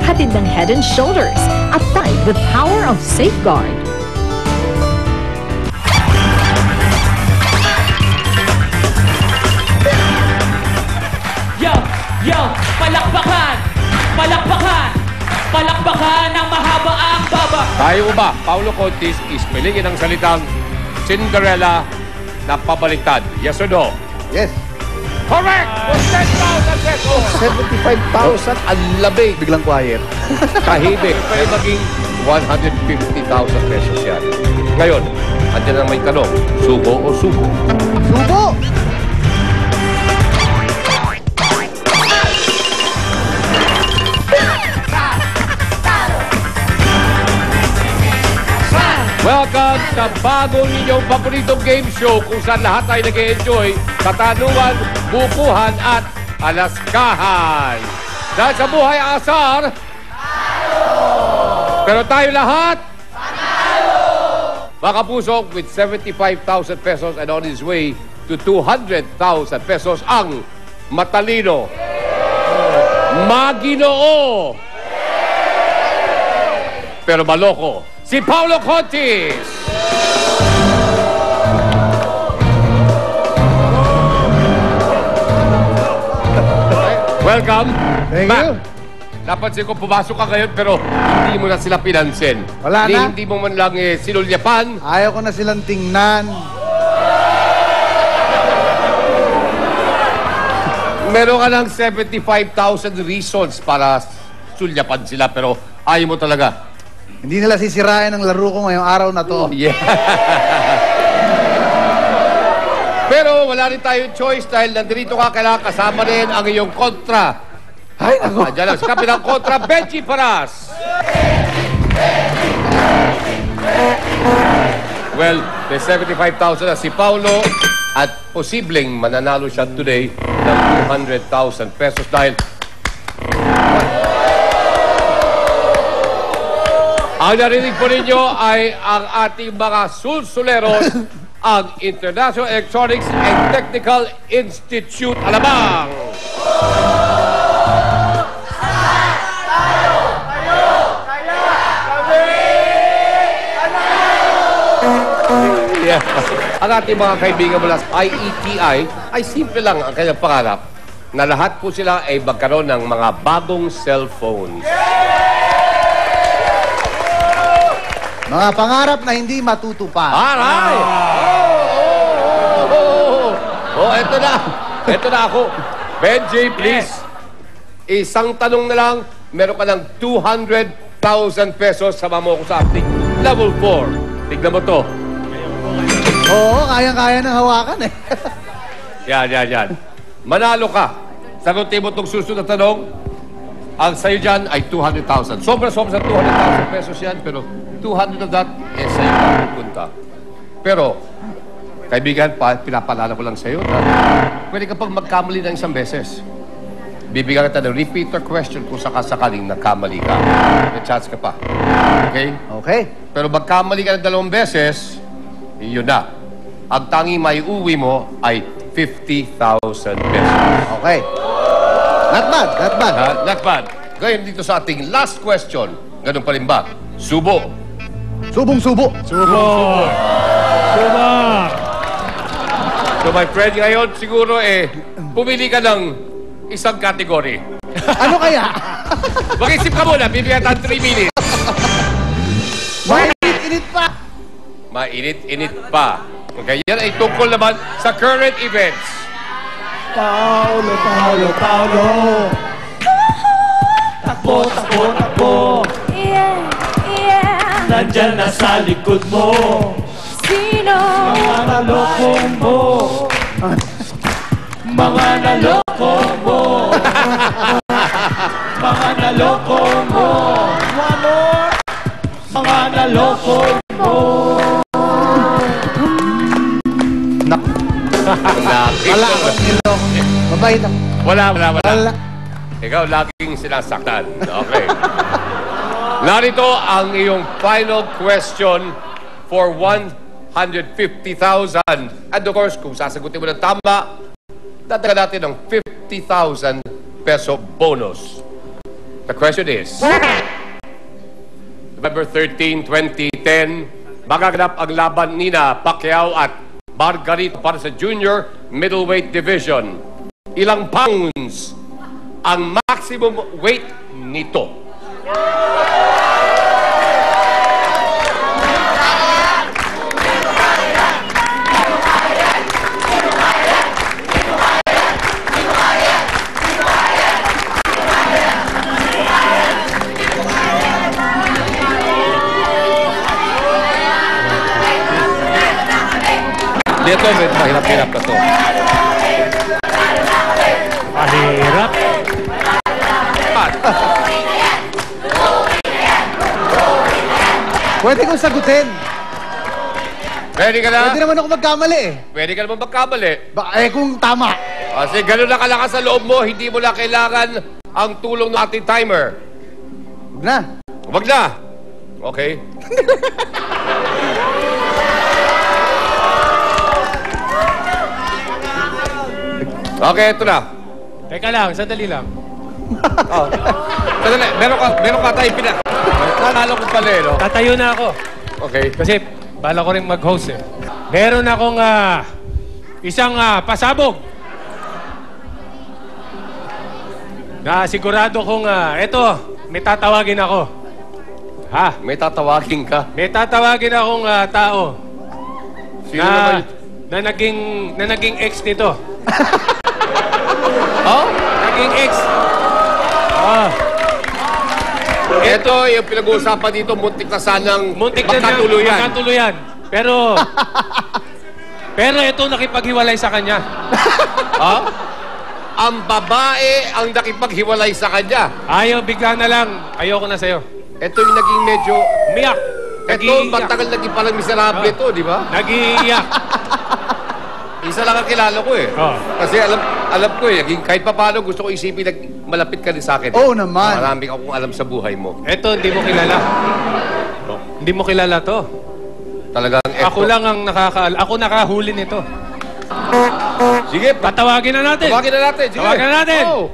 hatid ng Head and Shoulders at Tide with power of safeguard. Yo! Palakpakan! Palakpakan! Palakpakan ng mahaba ang baba! Tayo ba, Paulo Contis, ispilingin ang salitang Cinderella na pabaliktad? Yes or no? Yes. Correct! 10,000 pesos! 75,000. Ang labig. Biglang quiet. Tahimik. Pwede maging 150,000 pesos yan. Ngayon, andyan ang may tanong, subo o subo? Subo! Welcome sa bagong inyong paboritong game show kung saan lahat ay nag-enjoy sa tanungan, bukuhan at alaskahan. Dahil sa buhay asar, pero tayo lahat, mga kapuso, with 75,000 pesos and on his way to 200,000 pesos ang matalino, maginoo, pero maloko, si Paulo Contis! Welcome Thank back. you. Napansin ko, pumasok ka ngayon pero hindi mo na sila pinansin. Wala na. Hindi mo man lang sinulyapan. Ayaw ko na silang tingnan. Meron ka ng 75,000 reasons para sulyapan sila pero ayaw mo talaga. Hindi nila sisirain ang laro ko ngayong araw na to. Yeah. Pero wala rin tayong choice dahil nandito ka, kailangan kasama rin ang iyong kontra. Ay, ako. Diyan lang, sa kapilang kontra, Benji Paras. Well, may 75,000 na si Paulo at posibleng mananalo siya today ng 200,000 pesos dahil ang narinig po ninyo ay ang ating mga sulsuleros, ang International Electronics and Technical Institute Alabang. Yeah. Ang ating mga kaibigan mula sa IETI ay simple lang ang kanyang pangarap na lahat po sila ay magkaroon ng mga bagong cellphones. Mga pangarap na hindi matutupad. Aray! Oh, eto na. Eto na ako. Benji, please. Isang tanong na lang. Meron ka ng 200,000 pesos. Sama mo ako sa ating level 4. Tignan mo to. Oo, kayang-kaya ng hawakan eh. Yan. Manalo ka. Sagutin mo itong susunod na tanong. Ang sa'yo dyan ay 200,000. Sobra-sobra sa 200,000 pesos yan, pero 200 of that, sa'yo na pupunta. Pero, kaibigan, pinapalala ko lang sa'yo na pwede ka pag magkamali ng isang beses. Bibigyan kita ng repeater question kung sakasakaling nagkamali ka. May chance ka pa. Okay? Okay. Pero magkamali ka ng 2 beses, yun na. Ang tanging may uwi mo ay 50,000 pesos. Okay. Not bad, not bad. Not bad. Ngayon dito sa ating last question. Ganun pa rin ba? Subo. Subong-subo. Subo! So my friend, ngayon siguro pumili ka ng isang category. Ano kaya? Mag-isip ka muna, bibigyan tayo 3 minutes. Mainit-init pa. Mainit-init pa. Okay, yan ay tungkol naman sa current events. Paulo! Takbo! Yeah. Nandyan na sa likod mo. Sino? Mga naloko mo. Mga naloko mo. Mga naloko mo. One more. Mga naloko mo. Wala akong ilong. Mabait ako. Wala. Wala. Ikaw laging sinasaktan. Okay. Narito ang iyong final question for 150,000. And of course, kung sasagutin mo ng tama, dadagan natin ng 50,000 peso bonus. The question is, November 13, 2010, magaganap ang laban nina Pacquiao at Margarito para sa Junior Middleweight Division. Ilang pounds ang maximum weight nito? Dito, mahirap-hirap na to. Mahirap. Pwede kong sagutin. Ready ka na? Pwede naman ako magkamali eh. Pwede ka naman magkamali. Kung tama. Kasi gano'n na kalakas sa loob mo, hindi mo na kailangan ang tulong ng ating timer. Huwag na. Wag na. Okay. Okay, ito na. Teka lang, sandali lang. Oh. Sandali, meron ka tayong Nakala ko pala eh, no? Tatayo na ako. Okay. Kasi bala ko rin mag-host eh. Meron akong isang pasabog. Na sigurado kong eto, may tatawagin ako. Ha? May tatawagin ka. May tatawagin akong tao. Sino naman? Na naging ex nito. Oh? Naging ex. Ito, yung pinag-uusapan dito, muntik na sanang Muntik na magkatuluyan. Pero ito nakipaghiwalay sa kanya. Ha? Ang babae ang nakipaghiwalay sa kanya. Ayaw, bigla na lang. Ayoko na sa'yo. Ito yung naging medyo... Umiyak. Ito, matagal naging parang miserable ito, di ba? Nag-iiyak. Isa lang ang kilala ko eh. Oh. Kasi alam ko eh, kahit pa paano gusto ko isipin na malapit ka rin sa akin. Oo naman. Marami akong alam sa buhay mo. Eto, hindi mo kilala. Hindi mo kilala to. Talagang Ako lang ang ako nakahuli nito. Sige, Tatawagin na natin. tawagin na natin. Sige. Tawagan na natin. Oh.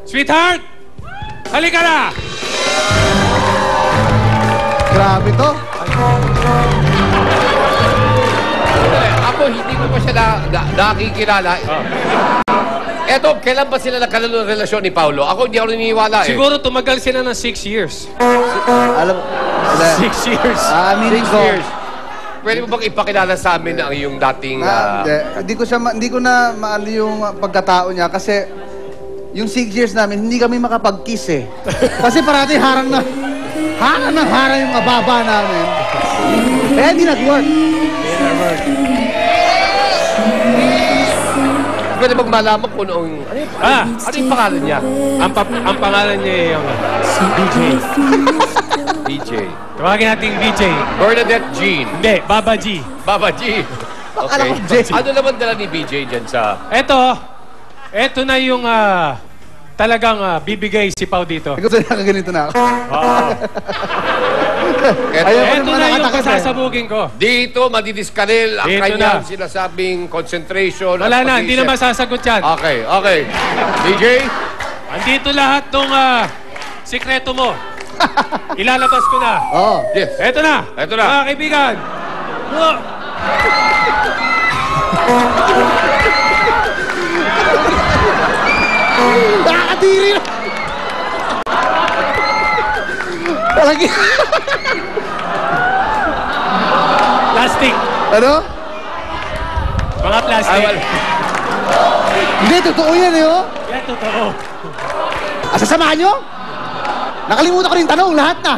Sweetheart! Halika na! Grabe to. Ako, hindi ko pa siya nakikilala. Eto, kailan ba sila nagkaroon ng relasyon ni Paulo? Ako, hindi ako naniniwala eh. Siguro tumagal sila ng 6 years. Alam, 6 years. aminin 6 ko. years. Pwede mo bang ipakilala sa amin ang iyong dating... Hindi ko na maano yung pagkatao niya kasi yung 6 years namin, hindi kami makapag-kiss eh. Kasi parati harang yung ababa namin. Kaya hindi nag-work. Pwede bang malaman kung noong... Ano yung pangalan niya? Ang pangalan niya ay yung BJ. BJ. Tawagin natin BJ. Bernadette Jean. Hindi, Baba G. Baba G. Akala ko Okay. J. Ano naman dala ni BJ dyan sa... Eto na yung talagang bibigay si Pau dito. Gusto niya kaganito na ako. Eto, Ayaw ko Eto naman na yung nakatakot eh. kasasabugin ko. dito, madidiskaril ang Dito kanyang na. sinasabing concentration. Wala at na, hindi na pag-iisip. masasagot yan. Okay, okay. BJ? Andito lahat ng sikreto mo. Ilalabas ko na. Oo. Yes. Eto na. Eto na. Mga kaibigan. Nakakadiri na! Talaga. Plastic. Ano? Mga plastic. Ay, wala. Hindi, totoo yan eh, oh. Yan, totoo. Sasamahan nyo? Nakalimutan ko rin tanong, lahat na.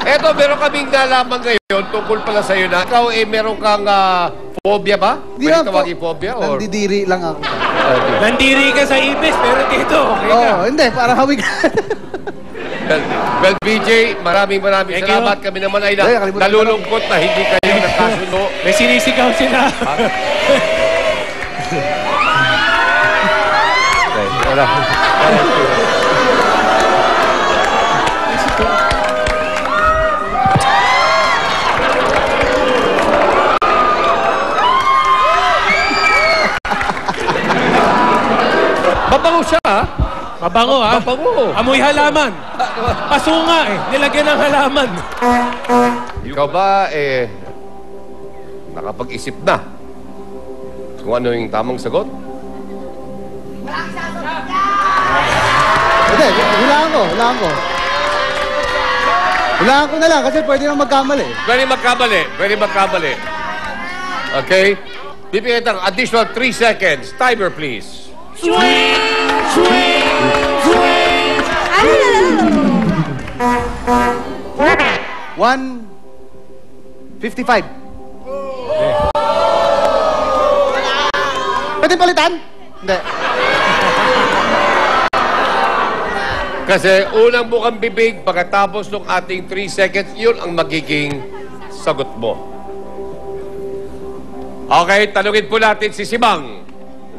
Eto, meron kaming nalaman ngayon tungkol pala sa'yo na ikaw meron kang phobia ba? Hindi Pwede lang po. tawagin phobia? Or... Nandidiri lang ako. Nandiri ka sa ibis, pero dito, okay ka. Oo, hindi, para hawig. Well, BJ, maraming Thank you. salamat. Kami naman ay Ay, kalimutan ko nalulungkot na hindi kayo nagkasundo. May sinisigaw sila. Wala. Mabango siya, ha? Mabango, ha? Mabango. Amoy halaman. Pasunga, eh. Nilagyan ng halaman. Ikaw ba, nakapag-isip na kung ano yung tamang sagot? Hindi, hulaan ko. Hulaan ko na lang kasi pwede nang magkamali. Pwede magkamali. Okay? Bibigyan kita ng additional 3 seconds. Timer, please. Swing! Swing! Swing! 1:55. Pwede palitan? Hindi. Kasi unang bukang bibig, pagkatapos ng ating 3 seconds, yun ang magiging sagot mo. Okay, tanungin po natin si Simang.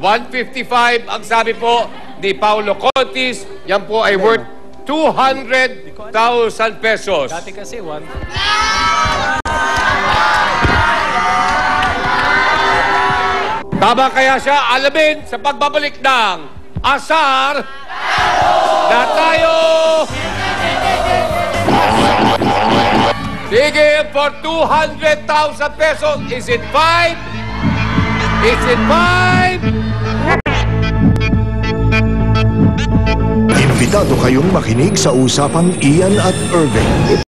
155 ang sabi po ni Paulo Contis. Yan po ay worth 200,000 pesos. Dati kasi, 1. Tama kaya siya? Alamin sa pagbabalik ng Asar na tayo! Sige, for 200,000 pesos. Is it 5? Is it 5? Imbitado kayong makinig sa Usapang Ian at Irving.